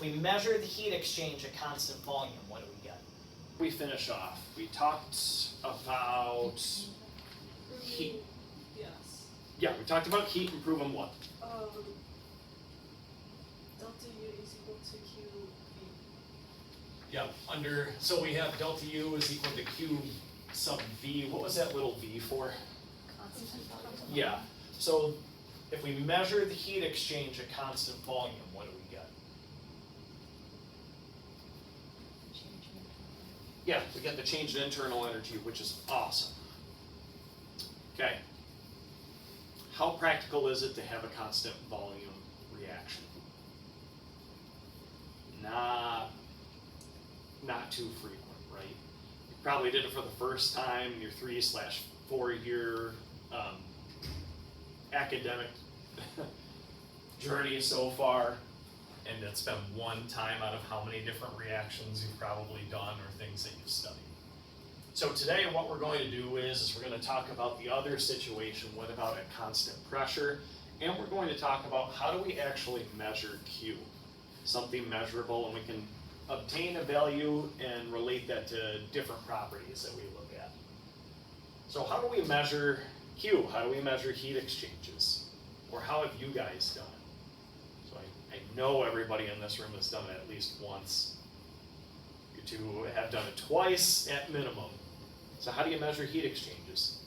we measure the heat exchange at constant volume, what do we get? We finish off. We talked about heat. Yes. Yeah, we talked about heat and proven what? Delta U is equal to QV. Yeah, so we have delta U is equal to Q sub V. What was that little V for? Constant volume. Yeah, so if we measure the heat exchange at constant volume, what do we get? Yeah, we get the change in internal energy, which is awesome. Okay. How practical is it to have a constant volume reaction? Not too frequent, right? You probably did it for the first time in your 3/4 year academic journey so far, and it's been one time out of how many different reactions you've probably done or things that you've studied. So today what we're going to do is we're going to talk about the other situation, what about at constant pressure, and we're going to talk about how do we actually measure Q, something measurable, and we can obtain a value and relate that to different properties that we look at. So how do we measure Q? How do we measure heat exchanges? Or how have you guys done it? So I know everybody in this room has done it at least once. You two have done it twice at minimum. So how do you measure heat exchanges?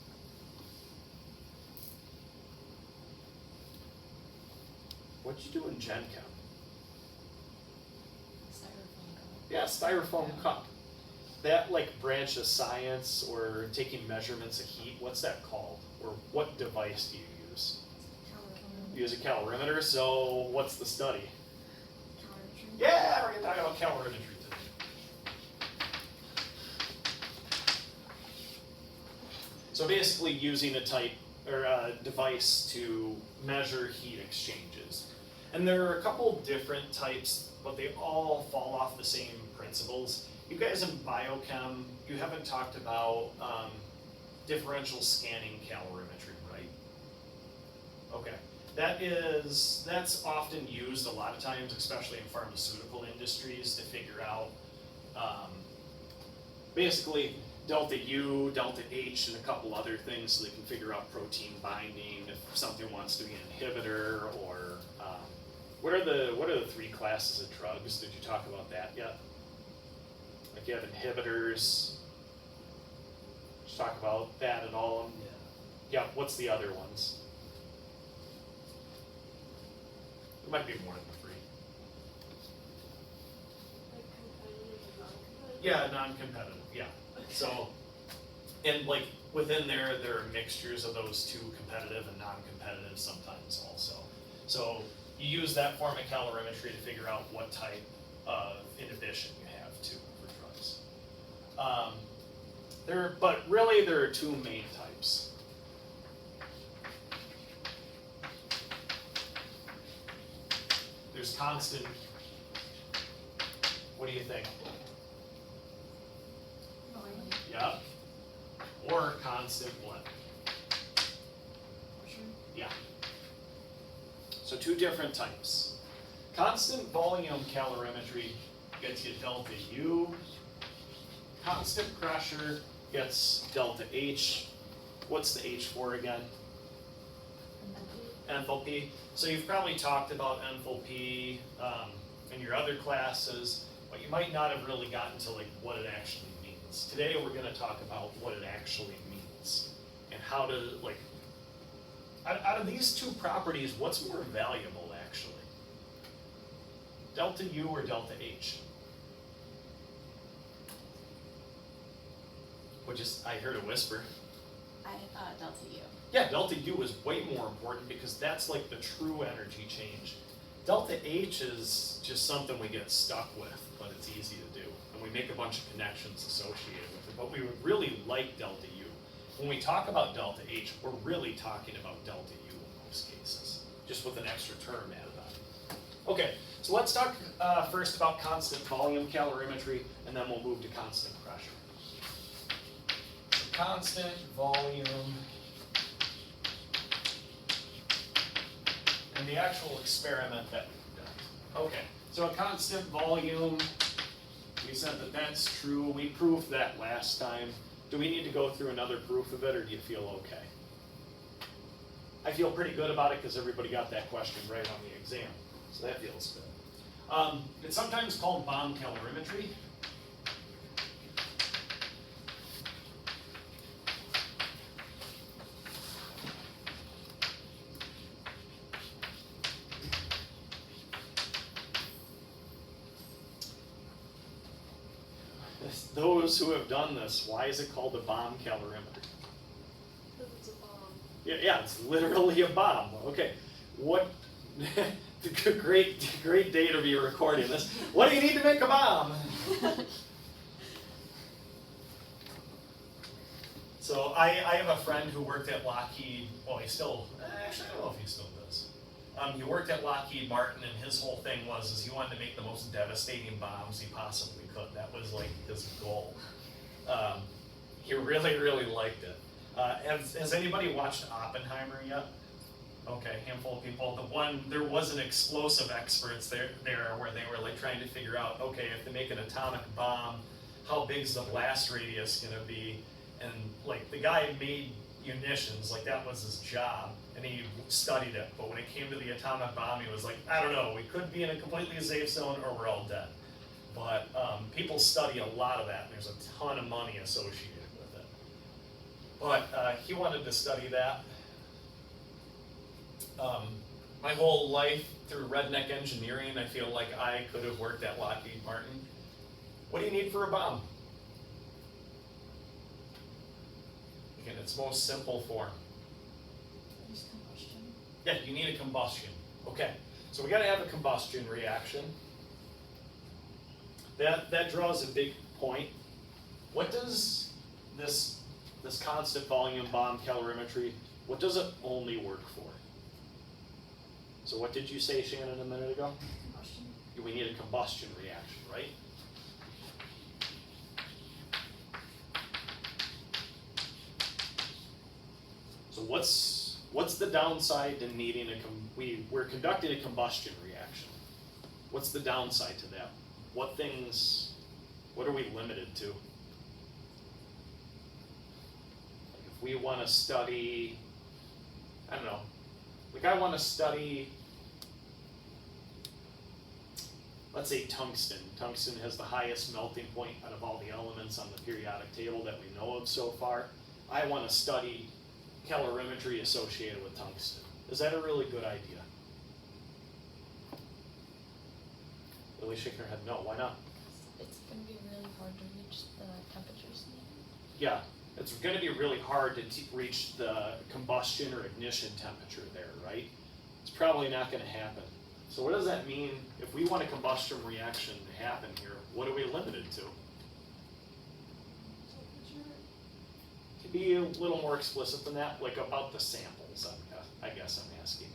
What'd you do in Gen Chem? Styrofoam cup. Yeah, styrofoam cup. That like branch of science or taking measurements of heat, what's that called? Or what device do you use? Calorimetry. You use a calorimeter, so what's the study? Calorimetry. Yeah, we're gonna talk about calorimetry today. So basically using a type or a device to measure heat exchanges. And there are a couple different types, but they all fall off the same principles. You guys in biochem, you haven't talked about differential scanning calorimetry, right? Okay, that's often used a lot of times, especially in pharmaceutical industries, to figure out basically delta U, delta H, and a couple other things so they can figure out protein binding, if something wants to be an inhibitor, or what are the 3 classes of drugs? Did you talk about that yet? Like you have inhibitors. Did you talk about that at all? Yeah, what's the other ones? There might be more than 3. Like competitive and non-competitive? Yeah, non-competitive, yeah. So, and like within there are mixtures of those two, competitive and non-competitive sometimes also. So you use that form of calorimetry to figure out what type of inhibition you have too for drugs. But really there are 2 main types. There's constant, what do you think? Yeah. Or constant what? Yeah. So 2 different types. Constant volume calorimetry gets you delta U. Constant pressure gets delta H. What's the H for again? Enthalpy. So you've probably talked about enthalpy in your other classes, but you might not have really gotten to like what it actually means. Today we're going to talk about what it actually means and how to like, out of these 2 properties, what's more valuable actually? Delta U or delta H? I heard a whisper. Delta U. Yeah, delta U is way more important because that's like the true energy change. Delta H is just something we get stuck with, but it's easy to do. And we make a bunch of connections associated with it, but we would really like delta U. When we talk about delta H, we're really talking about delta U in most cases, just with an extra term added on. Okay, so let's talk first about constant volume calorimetry, and then we'll move to constant pressure. Constant volume, and the actual experiment that we've done. Okay, So a constant volume, we said that that's true. We proved that last time. Do we need to go through another proof of it, or do you feel okay? I feel pretty good about it because everybody got that question right on the exam. So that feels good. It's sometimes called bomb calorimetry. Those who have done this, why is it called a bomb calorimeter? Because it's a bomb. Yeah, it's literally a bomb. Okay, what? great day to be recording this. What do you need to make a bomb? So I have a friend who worked at Lockheed. Well, he still actually I don't know if he still does. He worked at Lockheed Martin, and his whole thing was he wanted to make the most devastating bombs he possibly could. That was like his goal. He really liked it. Has anybody watched Oppenheimer yet? Okay, handful of people. There was an explosive experts there where they were like trying to figure out, okay, if they make an atomic bomb, how big's the blast radius gonna be? And like the guy made munitions, like that was his job, and he studied it. But when it came to the atomic bomb, he was like, I don't know, we could be in a completely safe zone or we're all dead. But people study a lot of that, and there's a ton of money associated with it. But he wanted to study that. My whole life through redneck engineering, I feel like I could have worked at Lockheed Martin. What do you need for a bomb? In its most simple form. Just combustion. Yeah, you need a combustion. Okay, so we got to have a combustion reaction. That draws a big point. What does this constant volume bomb calorimetry, what does it only work for? So what did you say, Shannon, a minute ago? Combustion. We need a combustion reaction, right? So what's the downside to needing we're conducting a combustion reaction. What's the downside to that? What are we limited to? Like if we want to study, I don't know, like I want to study, let's say tungsten. Tungsten has the highest melting point out of all the elements on the periodic table that we know of so far. I want to study calorimetry associated with tungsten. Is that a really good idea? Lily shaking her head, no, why not? It's going to be really hard to reach the temperatures needed. Yeah, it's going to be really hard to reach the combustion or ignition temperature there, right? It's probably not going to happen. So what does that mean if we want a combustion reaction to happen here? What are we limited to? To be a little more explicit than that, like about the samples, I guess I'm asking.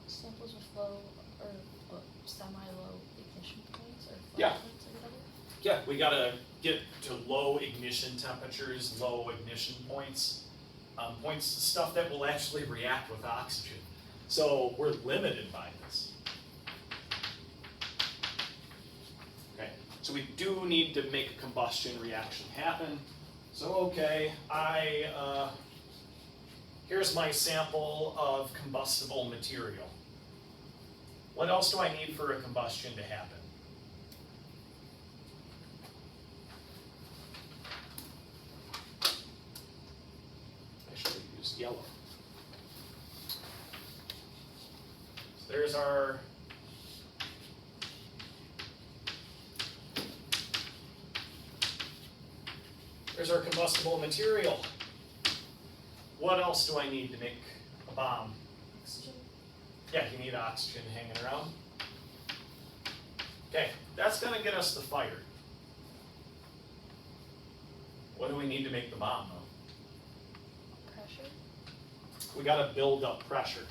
Samples with low or semi-low ignition points or flow Yeah. points or whatever. Yeah, we gotta get to low ignition temperatures, low ignition points, stuff that will actually react with oxygen. So we're limited by this. Okay, so we do need to make a combustion reaction happen. So okay, here's my sample of combustible material. What else do I need for a combustion to happen? I should have used yellow. So there's our combustible material. What else do I need to make a bomb? Oxygen. Yeah, you need oxygen hanging around. Okay, that's gonna get us the fire. What do we need to make the bomb though? Pressure. We gotta build up pressure.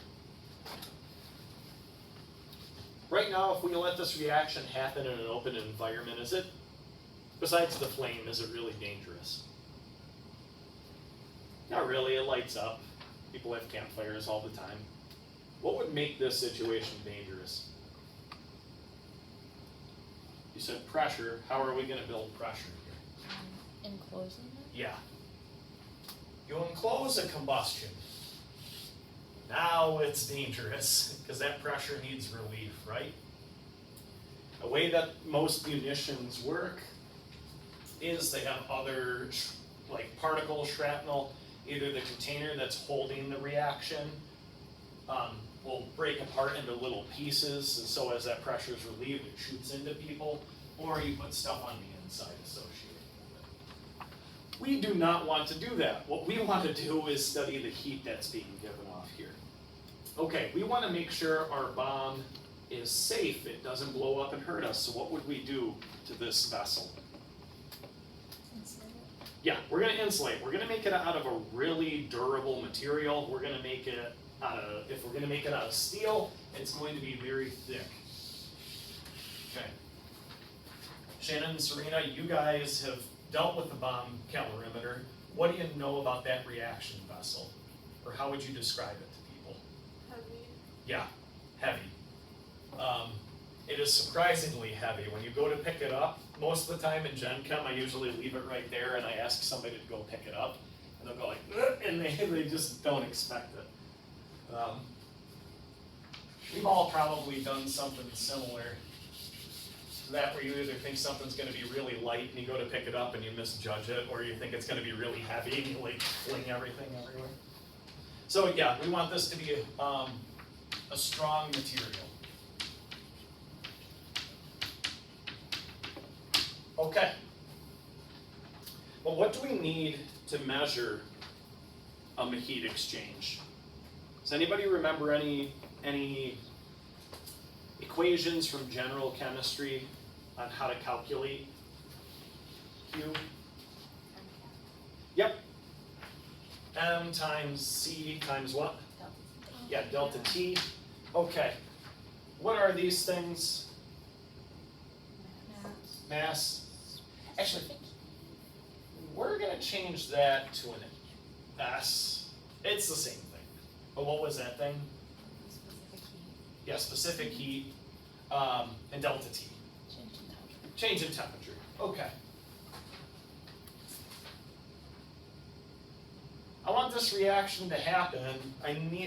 Right now, if we let this reaction happen in an open environment, besides the flame, is it really dangerous? Not really, it lights up. People have campfires all the time. What would make this situation dangerous? You said pressure, how are we gonna build pressure here? Enclosing it? Yeah. You enclose a combustion. Now it's dangerous, because that pressure needs relief, right? The way that most munitions work is they have other, like particle, shrapnel, either the container that's holding the reaction will break apart into little pieces, and so as that pressure is relieved, it shoots into people, or you put stuff on the inside associated with it. We do not want to do that. What we want to do is study the heat that's being given off here. Okay, we want to make sure our bomb is safe, it doesn't blow up and hurt us, so what would we do to this vessel? Insulate it? Yeah, we're gonna insulate. We're gonna make it out of a really durable material. We're gonna make it out of, if we're gonna make it out of steel, it's going to be very thick. Okay. Shannon and Serena, you guys have dealt with the bomb calorimeter. What do you know about that reaction vessel? Or how would you describe it to people? Heavy. Yeah, heavy. It is surprisingly heavy. When you go to pick it up, most of the time in Gen Chem, I usually leave it right there and I ask somebody to go pick it up. And they'll go like, "Ugh," and they just don't expect it. We've all probably done something similar to that, where you either think something's gonna be really light and you go to pick it up and you misjudge it, or you think it's gonna be really heavy and you like fling everything everywhere. So yeah, we want this to be a strong material. Okay. Well, what do we need to measure a heat exchange? Does anybody remember any equations from general chemistry on how to calculate Q? Yep. M times C times what? Yeah, delta T. Okay. What are these things? Mass. Actually, we're gonna change that to an S. It's the same thing. But what was that thing? Specific heat. Yeah, specific heat, and delta T. Change in temperature. Change in temperature. Okay. I want this reaction to happen.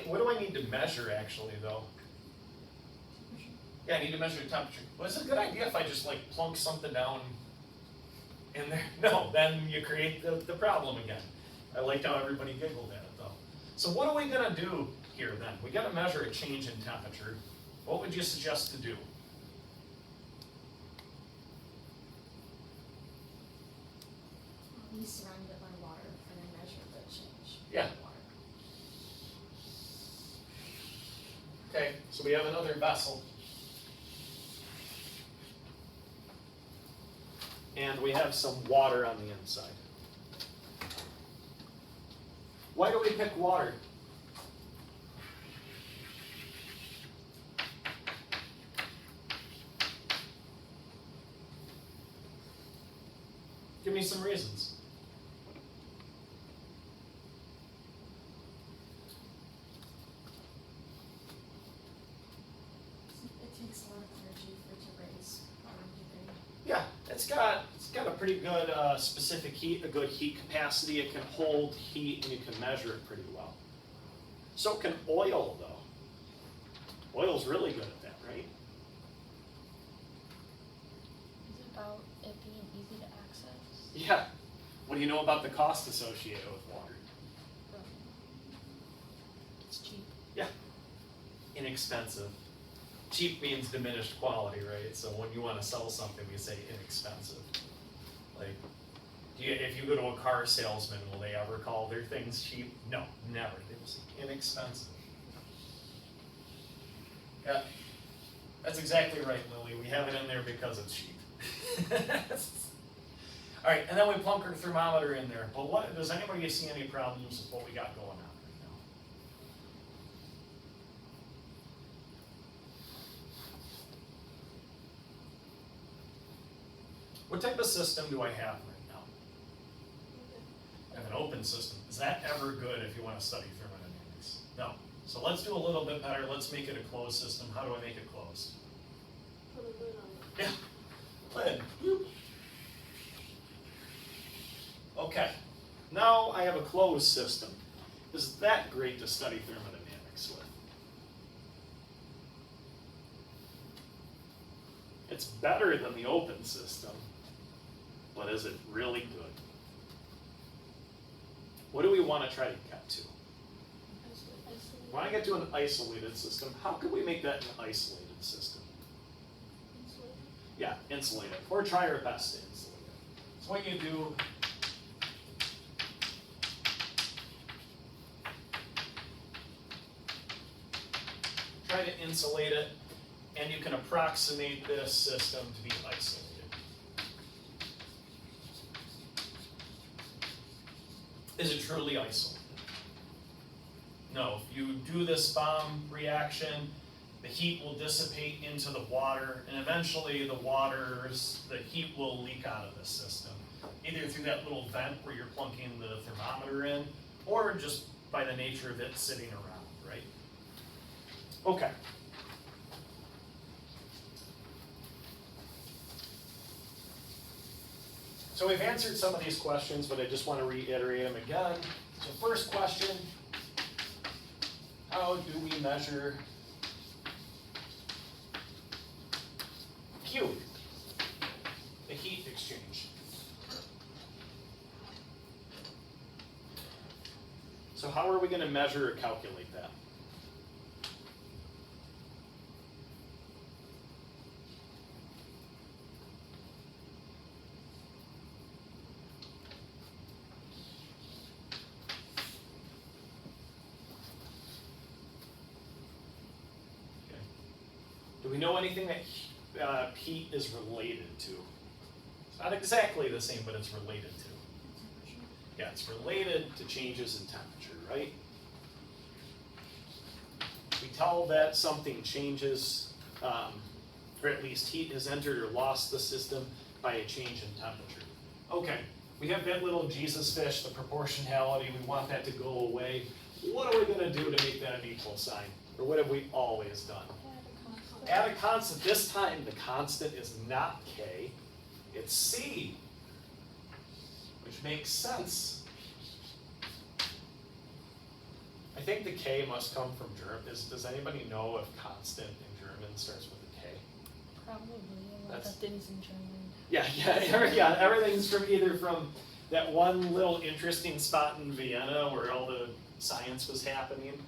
What do I need to measure actually though? Yeah, I need to measure the temperature. Well, is it a good idea if I just like plunk something down in there? No, then you create the problem again. I liked how everybody giggled at it though. So what are we gonna do here then? We gotta measure a change in temperature. What would you suggest to do? We surround it by water and then measure the change. Yeah. in water. Okay, so we have another vessel. And we have some water on the inside. Why do we pick water? Give me some reasons. It takes a lot of energy for it to raise water heating. Yeah, it's got a pretty good specific heat, a good heat capacity. It can hold heat and you can measure it pretty well. So can oil though. Oil's really good at that, right? Is it about it being easy to access? Yeah. What do you know about the cost associated with water? It's cheap. Yeah. Inexpensive. Cheap means diminished quality, right? So when you want to sell something, we say inexpensive. Like, if you go to a car salesman, will they ever call their things cheap? No, never. They will say inexpensive. Yeah, that's exactly right, Lily. We have it in there because it's cheap. All right, and then we plunk our thermometer in there. But what does anybody see any problems with what we got going on right now? What type of system do I have right now? I have an open system. Is that ever good if you want to study thermodynamics? No. So let's do a little bit better. Let's make it a closed system. How do I make it closed? Put a lid on it. Yeah. lid. Okay, now I have a closed system. Is that great to study thermodynamics with? It's better than the open system, but is it really good? What do we want to try to get to? We want to get to an isolated system. How could we make that an isolated system? Yeah, insulate it, or try our best to insulate it. So what you do, try to insulate it, and you can approximate this system to be isolated. Is it truly isolated? No, if you do this bomb reaction, the heat will dissipate into the water, and eventually the heat will leak out of this system, either through that little vent where you're plunking the thermometer in, or just by the nature of it sitting around, right? Okay. So we've answered some of these questions, but I just want to reiterate them again. So first question, how do we measure Q, the heat exchange? So how are we going to measure or calculate that? Do we know anything that heat is related to? It's not exactly the same, but it's related to. Yeah, it's related to changes in temperature, right? We tell that something changes, or at least heat has entered or lost the system by a change in temperature. Okay, we have that little Jesus fish, the proportionality, we want that to go away. What are we gonna do to make that an equal sign? Or what have we always done? Add a constant. This time the constant is not K, it's C, which makes sense. I think the K must come from German. Does anybody know if constant in German starts with a K? Probably, a lot of things in German. Yeah, everything's from that one little interesting spot in Vienna where all the science was happening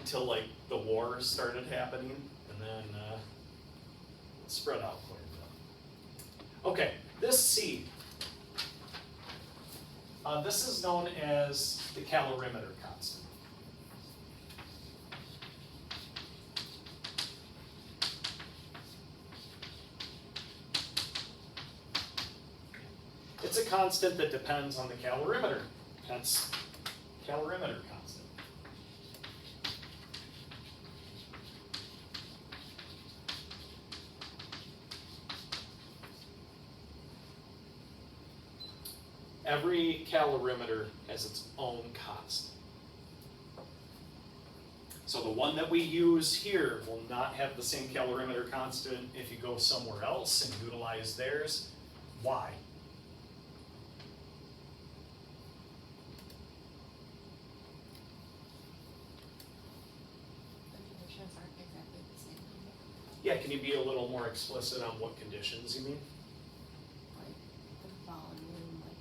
until like the wars started happening, and then spread out quite a bit. Okay, this C, this is known as the calorimeter constant. It's a constant that depends on the calorimeter, hence calorimeter constant. Every calorimeter has its own constant. So the one that we use here will not have the same calorimeter constant if you go somewhere else and utilize theirs. Why? The conditions aren't exactly the same. Yeah, can you be a little more explicit on what conditions you mean? Like the volume, like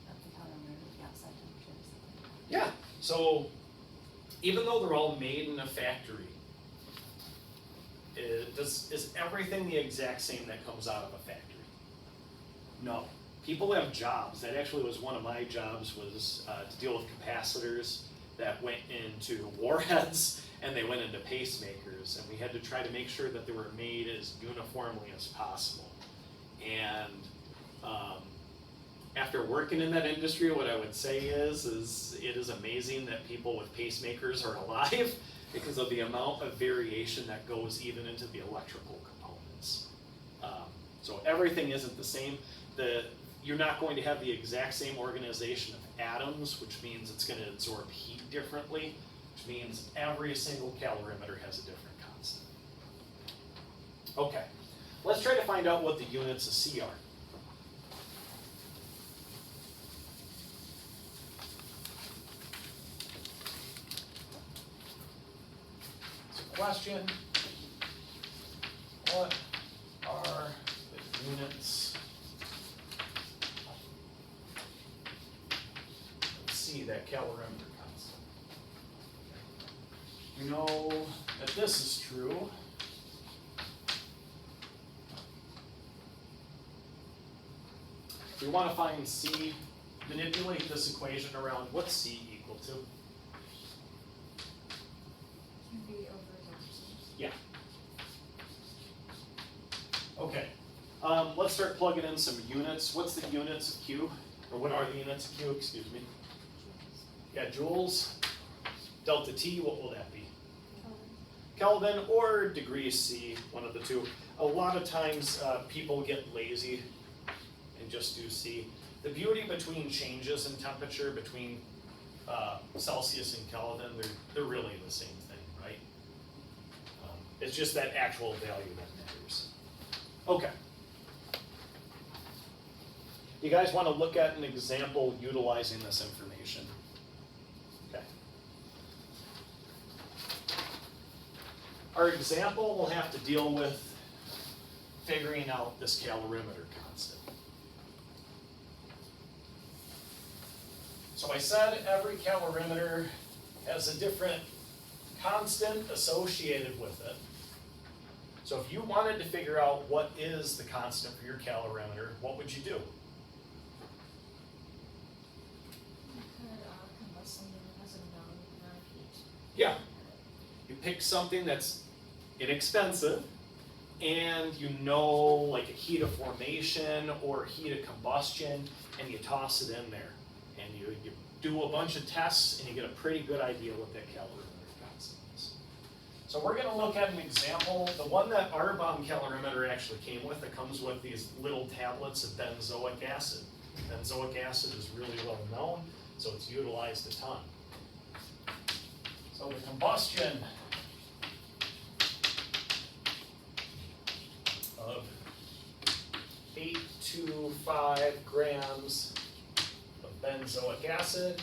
of the calorimeter, the outside temperature, something like that. Yeah, so even though they're all made in a factory, is everything the exact same that comes out of a factory? No. People have jobs. That actually was one of my jobs, was to deal with capacitors that went into warheads and they went into pacemakers, and we had to try to make sure that they were made as uniformly as possible. And after working in that industry, what I would say is it is amazing that people with pacemakers are alive because of the amount of variation that goes even into the electrical components. So everything isn't the same. You're not going to have the exact same organization of atoms, which means it's going to absorb heat differently, which means every single calorimeter has a different constant. Okay, Let's try to find out what the units of C are. So question, what are the units? Let's see that calorimeter constant. We know that this is true. We want to find C, manipulate this equation around what's C equal to? QB over X. Yeah. Okay, let's start plugging in some units. What's the units of Q? Or what are the units of Q, excuse me? Yeah, joules. Delta T, what will that be? Kelvin or degrees C, one of the two. A lot of times people get lazy and just do C. The beauty between changes in temperature between Celsius and Kelvin, they're really the same thing, right? It's just that actual value that matters. Okay. You guys want to look at an example utilizing this information? Okay. Our example will have to deal with figuring out this calorimeter constant. So I said every calorimeter has a different constant associated with it. So if you wanted to figure out what is the constant for your calorimeter, what would you do? You could combust something that has a known amount of heat. Yeah. You pick something that's inexpensive and you know like a heat of formation or heat of combustion and you toss it in there. And you do a bunch of tests and you get a pretty good idea what that calorimeter constant is. So we're going to look at an example. The one that our bomb calorimeter actually came with, it comes with these little tablets of benzoic acid. Benzoic acid is really well known, so it's utilized a ton. So the combustion of 8 to 5 grams of benzoic acid.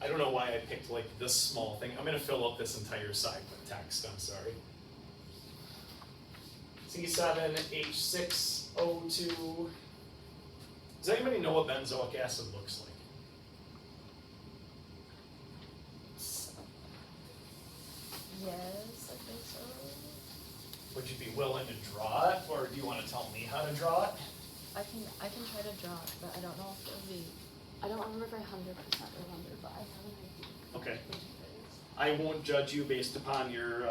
I don't know why I picked like this small thing. I'm going to fill up this entire side with text, I'm sorry. C7H6O2. Does anybody know what benzoic acid looks like? Yes, I think so. Would you be willing to draw it, or do you want to tell me how to draw it? I can try to draw it, but I don't know if it'll be. I don't remember if I 100% remember, but I have an idea. Okay. I won't judge you based upon your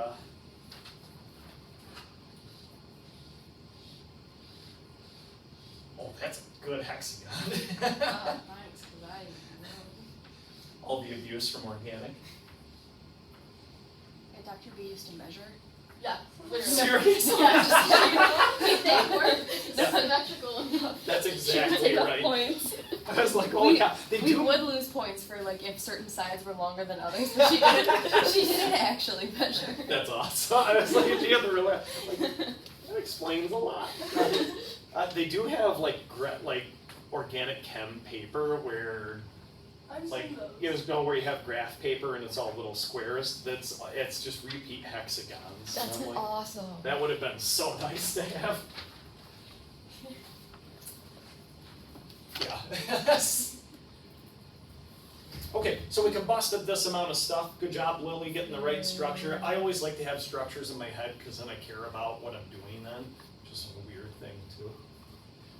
Oh, that's a good hexagon. Thanks, because I know. All the abuse from organic. And Dr. B used to measure. Yeah, Seriously? Yeah, just they weren't symmetrical enough. That's She would exactly take off right. points. I was like, oh yeah, they We do. would lose points for like if certain sides were longer than others, but she didn't actually measure. That's awesome. I was like, you have to realize, like, that explains a lot. They do have like organic chem paper where I've like seen those. you know where you have graph paper and it's all little squares. It's just repeat hexagons. That's And I'm like, awesome. that would have been so nice to have. Yeah. Okay, so we combusted this amount of stuff. Good job, Lily, getting the right structure. I always like to have structures in my head because then I care about what I'm doing then, which is a weird thing too.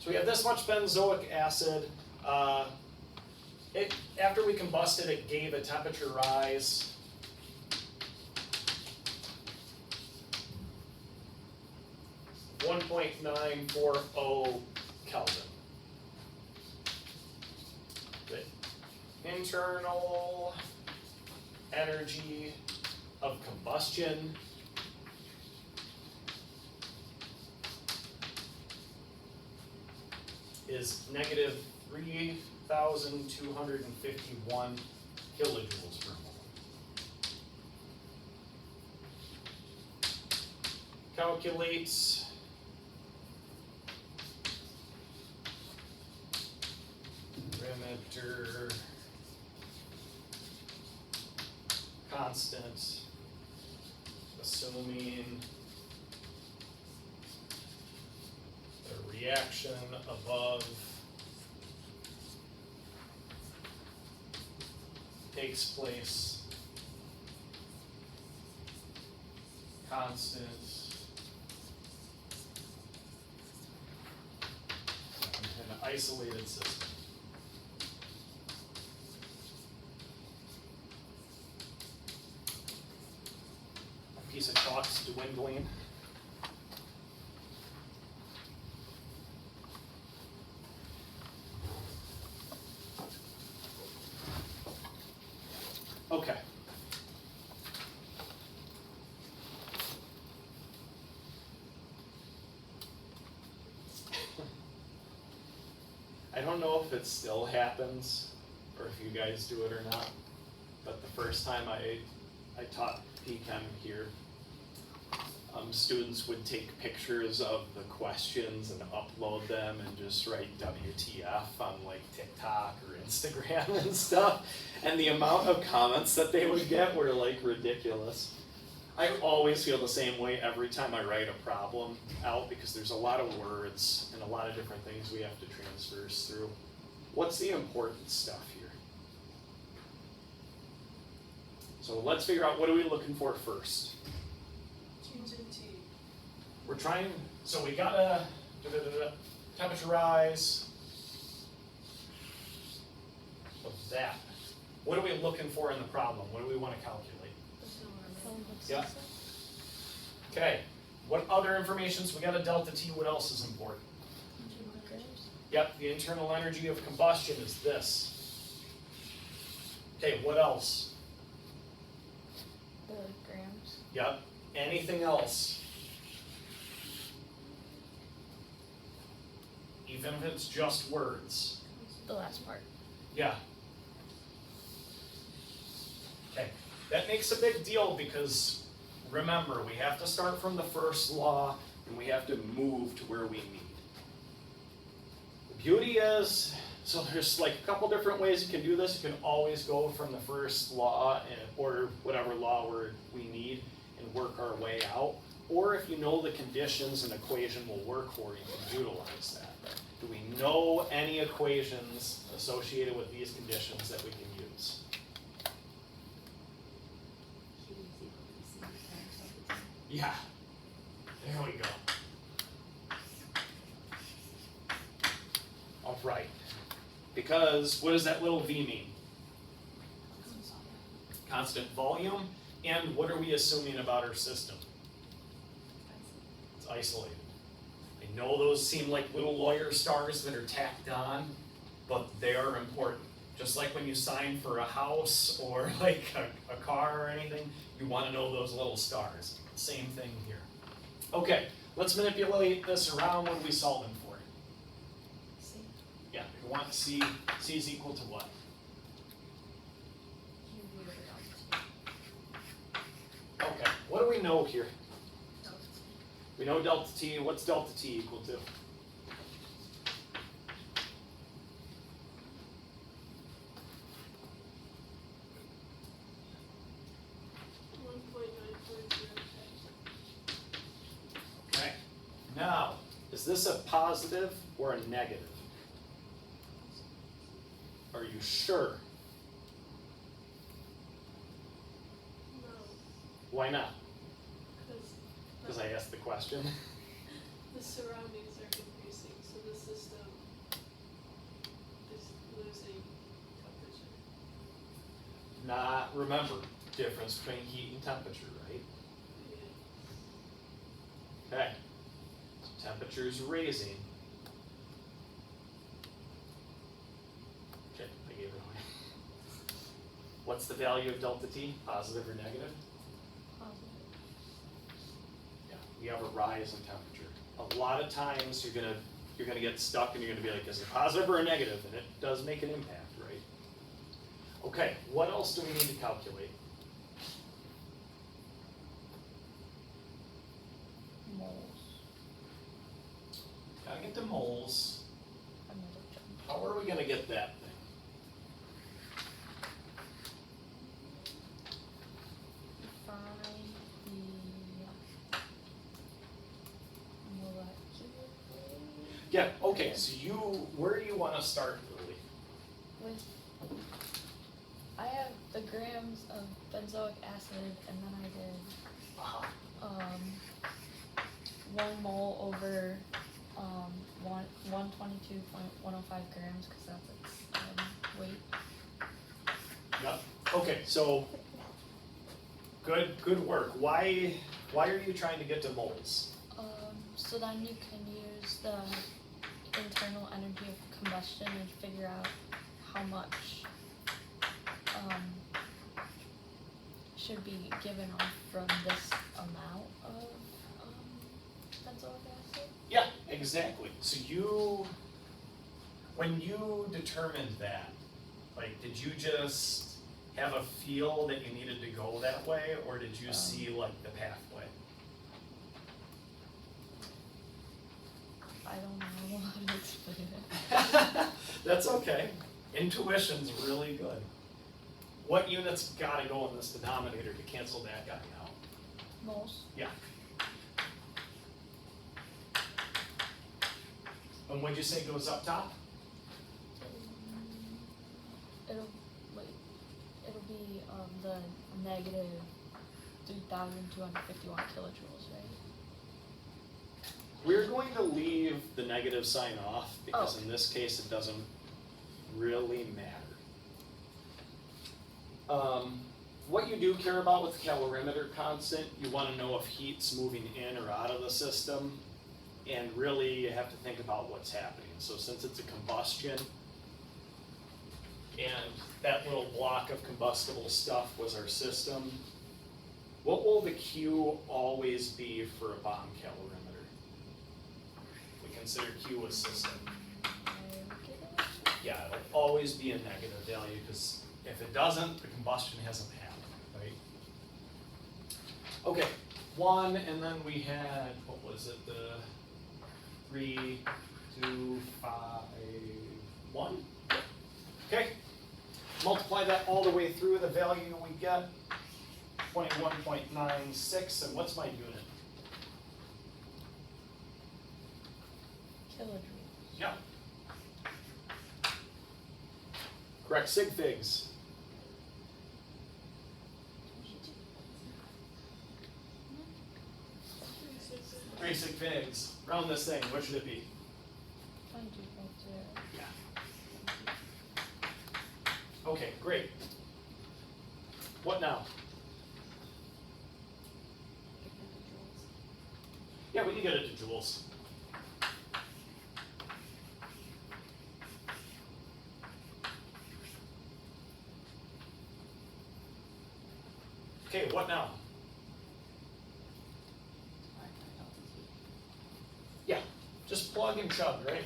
So we have this much benzoic acid. After we combusted, it gave a temperature rise. of 1.940 Kelvin. The internal energy of combustion is negative 3,251 kilojoules per mole. calculate parameter constant, assuming the reaction above takes place constant in an isolated system. A piece of chalk's dwindling. Okay. I don't know if it still happens or if you guys do it or not, but the first time I taught P-Chem here, students would take pictures of the questions and upload them and just write WTF on like TikTok or Instagram and stuff. And the amount of comments that they would get were like ridiculous. I always feel the same way every time I write a problem out because there's a lot of words and a lot of different things we have to transverse through. What's the important stuff here? So let's figure out what are we looking for first. We're trying, so we gotta temperature rise. What's that? What are we looking for in the problem? What do we want to calculate? Yeah. Okay. What other information? So we got a delta T. What else is important? Yep. The internal energy of combustion is this. Okay. What else? The grams. Yep. Anything else? Even if it's just words. The last part. Yeah. Okay. That makes a big deal because remember, we have to start from the first law and we have to move to where we need. The beauty is, so there's like a couple different ways you can do this. You can always go from the first law or whatever law we need and work our way out. Or if you know the conditions an equation will work for, you can utilize that. Do we know any equations associated with these conditions that we can use? Yeah, there we go. All right, because what does that little v mean? Constant volume, and what are we assuming about our system? It's isolated. I know those seem like little lawyer stars that are tacked on, but they are important. Just like when you sign for a house or like a car or anything, you want to know those little stars. Same thing here. Okay, let's manipulate this around. What are we solving for? C. Yeah, we want C. C is equal to what? Okay, what do we know here? We know delta T. What's delta T equal to? Okay. Now, is this a positive or a negative? Are you sure? No, Why not? because Because I asked the question. the surroundings are increasing, so the system is losing temperature. Not, remember, difference between heat and temperature, right? Yeah. Okay. So temperature's raising. Okay, I gave it away. What's the value of delta T? Positive or negative? Positive. Yeah, we have a rise in temperature. A lot of times you're gonna get stuck and you're gonna be like, is it positive or a negative? And it does make an impact, right? Okay, what else do we need to calculate? get to moles, Another jump. how are we gonna get that thing? Find the molecular weight Yeah, okay, so where do you wanna start, Lily? with. I have the grams of benzoic acid, and then I did Uh-huh. 1 mole over 122.105 grams, because that's its weight. Yep, okay, so, good work. Why are you trying to get to moles? So then you can use the internal energy of combustion and figure out how much should be given off from this amount of benzoic acid. Yeah, exactly. So when you determined that, like, did you just have a feel that you needed to go that way, or did you see like the pathway? I don't know how to explain it. That's okay. Intuition's really good. What units gotta go in this denominator to cancel that guy out? Moles. Yeah. And what'd you say goes up top? It'll be the negative 3,251 kilojoules, right? We're going to leave the negative sign off because in this case it doesn't really matter. What you do care about with the calorimeter constant, you want to know if heat's moving in or out of the system, and really you have to think about what's happening. So since it's a combustion, and that little block of combustible stuff was our system, what will the Q always be for a bomb calorimeter? We consider Q a system. Yeah, it'll always be a negative value, because if it doesn't, the combustion hasn't happened, right? Okay, 1, and then we had, what was it, the 3, 2, 5, 1? Okay, multiply that all the way through, the value we get, 21.96, and what's my unit? Kilojoules. Yeah. Correct sig figs. 3 sig figs. Round this thing, what should it be? 22.0. Yeah. Okay, great. What now? Yeah, we can get it to joules. Okay, what now? Yeah, just plug and chug, right?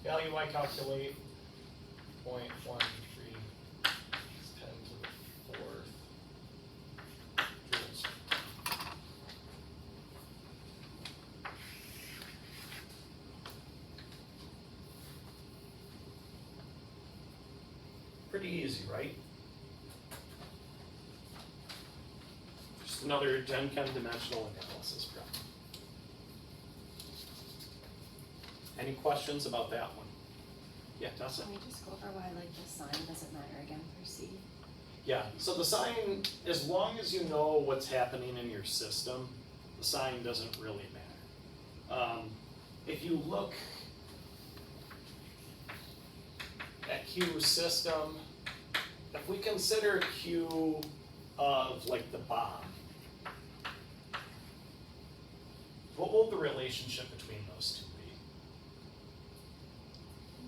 Value I calculate, 0.13 is 10 to the 4th joules. Pretty easy, right? Just another Gen Chem dimensional analysis problem. Any questions about that one? Yeah, Tessa? Can we just go over why like the sign doesn't matter again for C? Yeah, so the sign, as long as you know what's happening in your system, the sign doesn't really matter. If you look at Q system, if we consider Q of like the bomb, what will the relationship between those two be?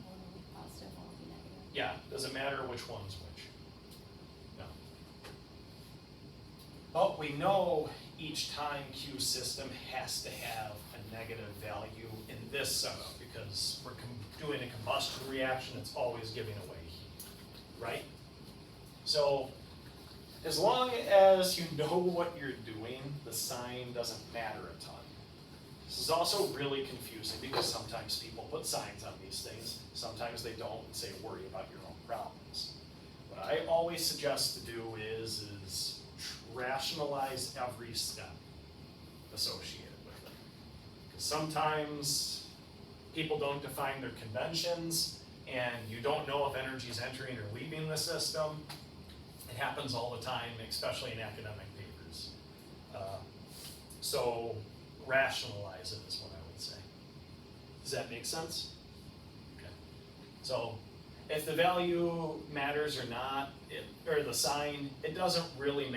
One will be positive, one will be negative. Yeah, doesn't matter which one's which. No. But we know each time Q system has to have a negative value in this setup because we're doing a combustion reaction, it's always giving away heat, right? So, as long as you know what you're doing, the sign doesn't matter a ton. This is also really confusing because sometimes people put signs on these things, sometimes they don't and say worry about your own problems. What I always suggest to do is rationalize every step associated with it. Because sometimes people don't define their conventions and you don't know if energy is entering or leaving the system. It happens all the time, especially in academic papers. So rationalize it is what I would say. Does that make sense? Okay. So if the value matters or not, or the sign, it doesn't really matter.